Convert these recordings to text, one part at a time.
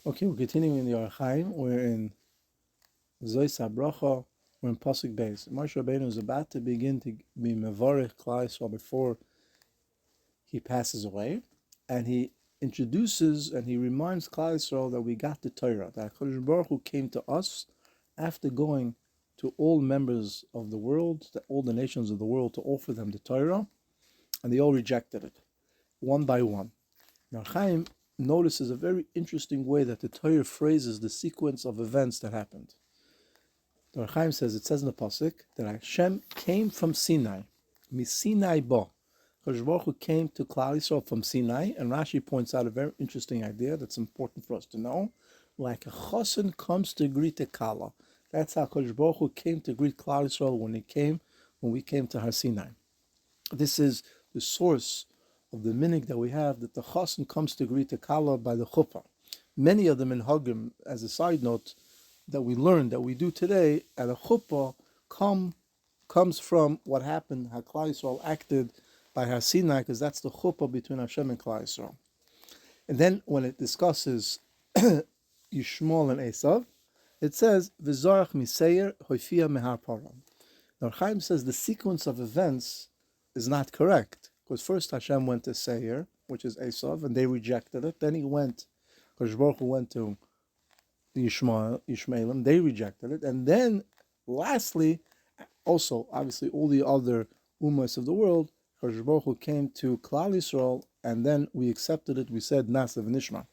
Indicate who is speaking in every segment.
Speaker 1: Okay, we're continuing in the Hachaim. We're in Haberachah. We're in Pasuk Beis. Moshe Rabbeinu is about to begin to be mevarich Klal Yisrael before he passes away, and he introduces and he reminds Klal Yisrael that we got the Torah, that Hakadosh Baruch Hu came to us after going to all members of the world, all the nations of the world, to offer them the Torah, and they all rejected it, one by one. Now, Hachaim notices a very interesting way that the Torah phrases the sequence of events that happened. The Hachaim says, it says in the Pasuk, that Hashem came from Sinai, Sinai ba. Hakadosh Baruch Hu came to Klal Yisrael from Sinai, and Rashi points out a very interesting idea that's important for us to know. Like a chosin comes to greet a kala. That's how Hakadosh Baruch Hu came to greet Klal Yisrael when we came to Har Sinai. This is the source of the minig that we have, that the chosin comes to greet the kala by the chuppah. Many of them in Hagim, as a side note, that we learned, that we do today, at a chuppah, comes from what happened, how Klal Yisrael acted by Har Sinai, because that's the chuppah between Hashem and Klal Yisrael. And then when it discusses Yishmael and Esav, it says, V'zarach miseir hoifia mehar paran. Now Chaim says the sequence of events is not correct. Because first Hashem went to Seir, which is Esav, and they rejected it. Then Hakadosh Baruch Hu went to the Yishmaelim, they rejected it. And then, lastly, also, obviously, all the other Ummas of the world, Hakadosh Baruch Hu came to Klal Yisrael, and then we accepted it, we said Nasav Nishma.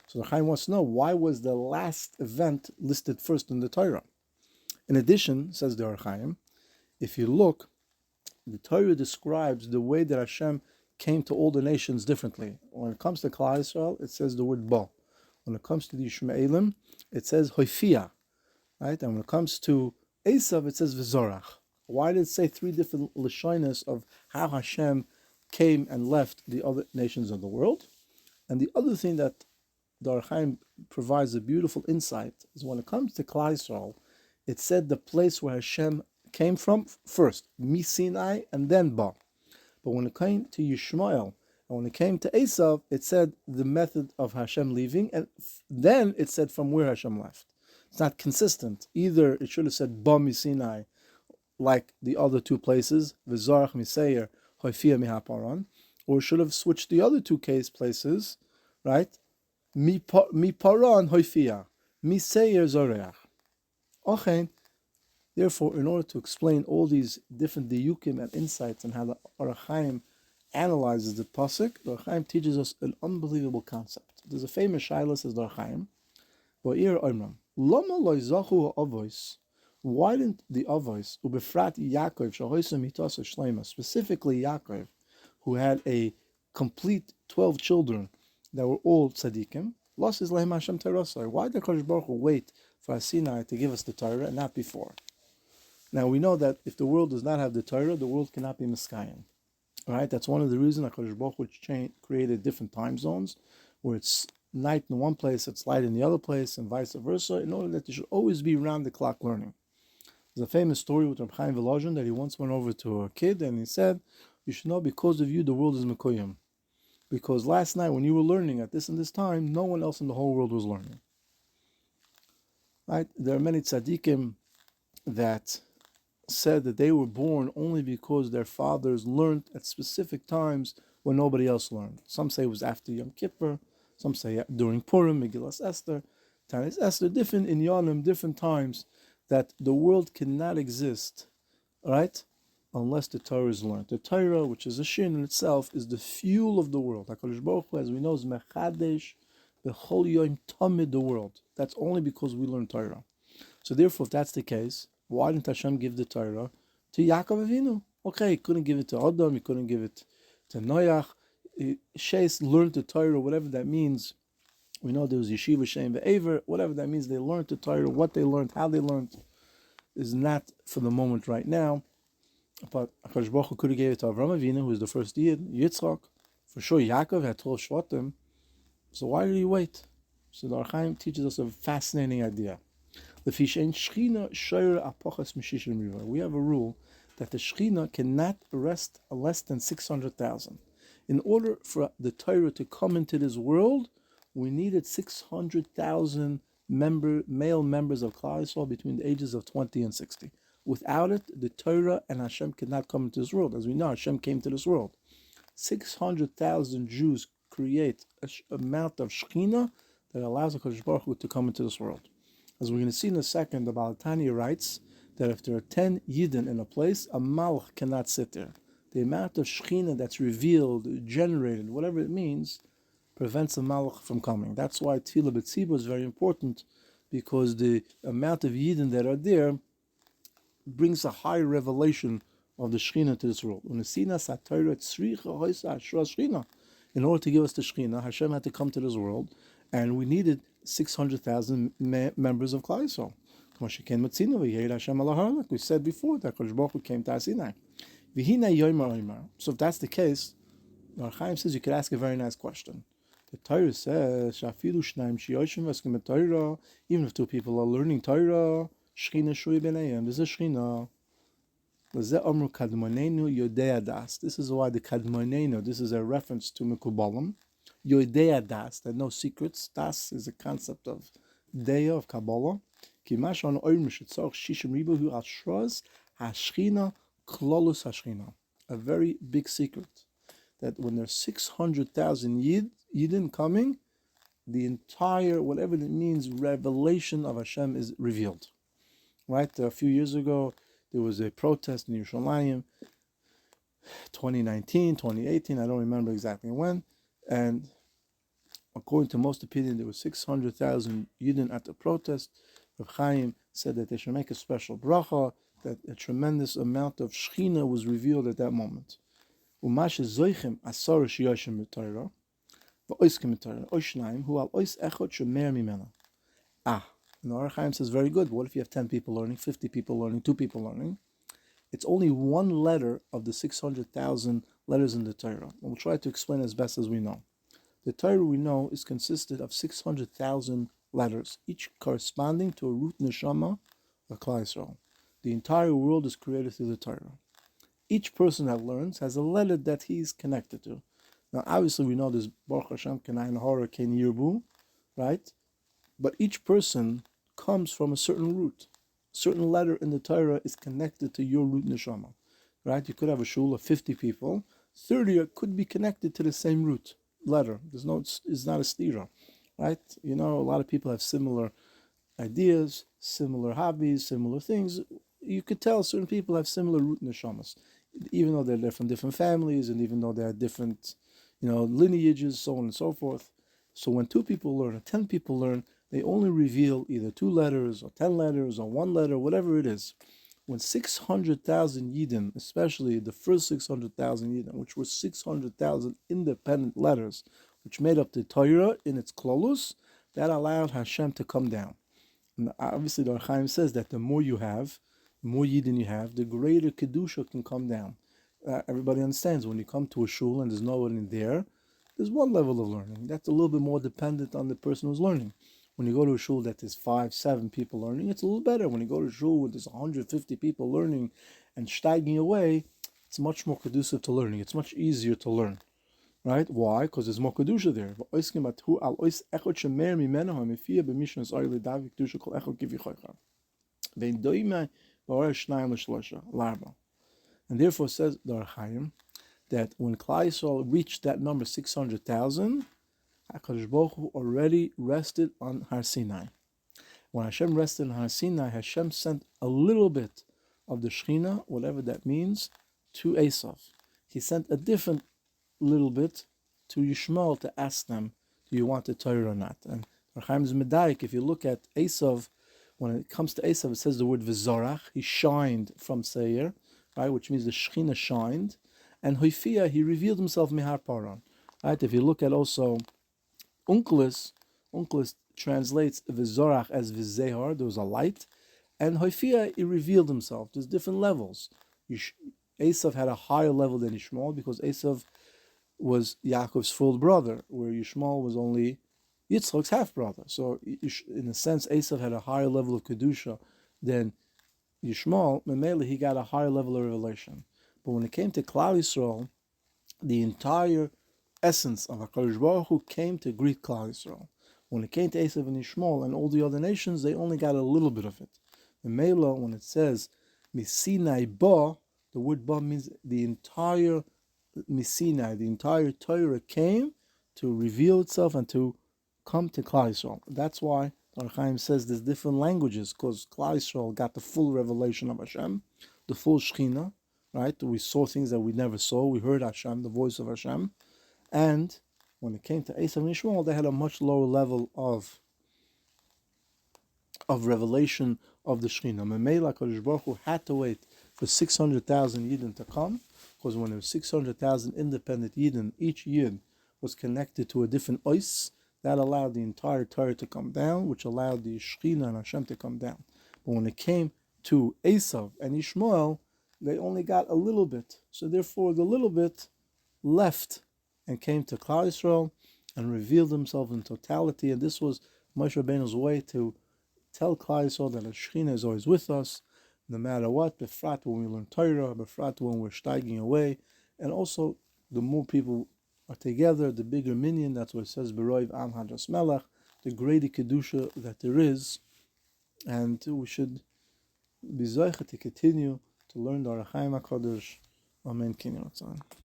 Speaker 1: So the Chaim wants to know, why was the last event listed first in the Torah? In addition, says the Chaim, if you look, the Torah describes the way that Hashem came to all the nations differently. When it comes to Klal Yisrael, it says the word ba. When it comes to the Yishmaelim, it says hoifia, right? And when it comes to Esav, it says v'zorach. Why did it say three different lashonos of how Hashem came and left the other nations of the world? And the other thing that the Hachaim provides a beautiful insight is when it comes to Klal Yisrael, it said the place where Hashem came from first, Sinai, and then Ba. But when it came to Yishmael, and when it came to Esav, it said the method of Hashem leaving, and then it said from where Hashem left. It's not consistent. Either it should have said Ba Sinai, like the other two places, V'zarach miseir hoifia mihaparan, or it should have switched the other two places, right? Mi paran hoifia, mi seir zoreach. Okay. Therefore, in order to explain all these different diyukim and insights and how the Hachaim analyzes the pasuk, the Hachaim teaches us an unbelievable concept. There's a famous shaila, says the Hachaim, Va'ir Omram, Lama lo zachu ha'avos. Why didn't the avos, ubefrat Yaakov, shahoisa mitasa shleima, specifically Yaakov, who had a complete 12 children that were all tzaddikim, lost his lehem Hashem terasai? Why did Hakadosh Baruch Hu wait for Sinai to give us the Torah and not before? Now we know that if the world does not have the Torah, the world cannot be Miskayim. Right? That's one of the reasons HaKadosh Baruch Hu created different time zones, where it's night in one place, it's light in the other place, and vice versa, in order that you should always be round the clock learning. There's a famous story with Rabbi Chaim Volozhin that he once went over to a kid and he said, you should know, because of you, the world is Mekoyim. Because last night when you were learning at this and this time, no one else in the whole world was learning. Right? There are many tzaddikim that said that they were born only because their fathers learned at specific times when nobody else learned. Some say it was after Yom Kippur, some say during Purim, Megillas Esther, Tanis Esther, different in Yonim, different times, that the world cannot exist, right, unless the Torah is learned. The Torah, which is a shin in itself, is the fuel of the world. HaKadosh Baruch Hu, as we know, is Mechadesh, B'chol Yom Tamid, the world. That's only because we learn Torah. So therefore, if that's the case, why didn't Hashem give the Torah to Yaakov Avinu? Okay, he couldn't give it to Adam, he couldn't give it to Noach. Sheis learned the Torah, whatever that means. We know there was Yeshiva, Shem, Ve'ever, whatever that means. They learned the Torah, what they learned, how they learned, is not for the moment right now. But HaKadosh Baruch Hu could have gave it to Avraham Avinu, who was the first Yid, Yitzchak. For sure, Yaakov had 12 Shvatim. So why did he wait? So the Hachaim teaches us a fascinating idea. We have a rule that the Shechina cannot rest less than 600,000. In order for the Torah to come into this world, we needed 600,000 male members of Klal Yisrael between the ages of 20 and 60. Without it, the Torah and Hashem could not come into this world. As we know, Hashem came to this world. 600,000 Jews create an amount of Shekhinah that allows Hakadosh Baruch Hu to come into this world. As we're going to see in a second, the Baal Tanya writes that if there are 10 Yidden in a place, a Malach cannot sit there. The amount of Shekhinah that's revealed, generated, whatever it means, prevents a Malach from coming. That's why Tefillah B'tzibur is very important, because the amount of Yidden that are there brings a high revelation of the Shekhinah to this world. In order to give us the Shekhinah, Hashem had to come to this world, and we needed 600,000 members of Klal Yisrael. Like we said before, that Hakadosh Baruch Hu came to Sinai. So if that's the case, Hachaim says you could ask a very nice question. The Torah says, even if two people are learning Torah, there's a Shekhinah. This is why the Kadmonenu, this is a reference to Mekubalim. Yodea Das, that no secrets. Das is a concept of Deya, of Kabbalah. A very big secret. That when there's 600,000 Yidden coming, the entire, whatever it means, revelation of Hashem is revealed. Right? A few years ago, there was a protest in Yerushalayim, 2019, 2018, I don't remember exactly when, and according to most opinion, there were 600,000 Yidden at the protest. Rabbi Hachaim said that they should make a special bracha, that a tremendous amount of Shekhinah was revealed at that moment. And the Hachaim says, very good. What if you have 10 people learning, 50 people learning, 2 people learning? It's only one letter of the 600,000 letters in the Torah. And we'll try to explain as best as we know. The Torah we know is consisted of 600,000 letters, each corresponding to a root neshama of Klal Yisrael. The entire world is created through the Torah. Each person that learns has a letter that he's connected to. Now, obviously, we know there's Baruch Hashem, Kenayin Hora, Ken Yirbu, right? But each person comes from a certain root. A certain letter in the Torah is connected to your root neshama, right? You could have a shul of 50 people. 30 could be connected to the same root letter. It's not a stira, right? You know, a lot of people have similar ideas, similar hobbies, similar things. You could tell certain people have similar root neshamas, even though they're from different families, and even though they have different, lineages, so on and so forth. So when 2 people learn or 10 people learn, they only reveal either 2 letters or 10 letters or 1 letter, whatever it is. When 600,000 Yidden, especially the first 600,000 Yidden, which were 600,000 independent letters, which made up the Torah in its klolus, that allowed Hashem to come down. And obviously, the Hachaim says that the more you have, the more Yidden you have, the greater Kedusha can come down. Everybody understands when you come to a shul and there's no one in there, there's one level of learning. That's a little bit more dependent on the person who's learning. When you go to a shul that there's 5, 7 people learning, it's a little better. When you go to a shul where there's 150 people learning and steiging away, it's much more conducive to learning. It's much easier to learn. Right? Why? Because there's more Kedusha there. And therefore says the Hachaim that when Klal Yisrael reached that number 600,000, Hakadosh Baruch Hu already rested on Har Sinai. When Hashem rested on Har Sinai, Hashem sent a little bit of the Shekhinah, whatever that means, to Esav. He sent a different little bit to Yishmael to ask them, do you want the Torah or not? And Hachaim's Medayik, if you look at Esav, when it comes to Esav, it says the word V'zorach, he shined from Seir, right, which means the Shekhinah shined, and Hoifia, he revealed himself Mihar Paran. Right? If you look at also Unkelis translates V'zorach as V'zehar, there was a light, and Hoifia, he revealed himself. There's different levels. Esav had a higher level than Yishmael because Esav was Yaakov's full brother, where Yishmael was only Yitzchak's half brother. So, in a sense, Esav had a higher level of Kedusha than Yishmael. Memele, he got a higher level of revelation. But when it came to Klal Yisrael, the entire essence of HaKadosh Baruch Hu came to greet Klal Yisrael. When it came to Esav and Ishmael and all the other nations, they only got a little bit of it. In Mela, when it says Sinai ba, the word ba means the entire Sinai, the entire Torah came to reveal itself and to come to Klal Yisrael. That's why Hachaim says there's different languages, because Klal Yisrael got the full revelation of Hashem, the full Shekhinah, right? We saw things that we never saw. We heard Hashem, the voice of Hashem. And when it came to Esav and Ishmael, they had a much lower level of revelation of the Shekhinah. Memela Kadosh Baruch Hu had to wait for 600,000 Yidden to come, because when there was 600,000 independent Yidden, each Yid was connected to a different ois. That allowed the entire Torah to come down, which allowed the Shekhinah and Hashem to come down. But when it came to Esav and Ishmael, they only got a little bit. So therefore, the little bit left and came to Klal Yisrael and revealed themselves in totality. And this was Moshe Rabbeinu's way to tell Klal Yisrael that the Shekhinah is always with us, no matter what, befrat when we learn Torah, befrat when we're steiging away. And also, the more people are together, the bigger minyan. That's what it says, Beroiv Am Hadas Melech, the greater Kedusha that there is. And we should be zoicha to continue to learn the Hachaim Hakadosh. Amen. Kinyan Ratzon.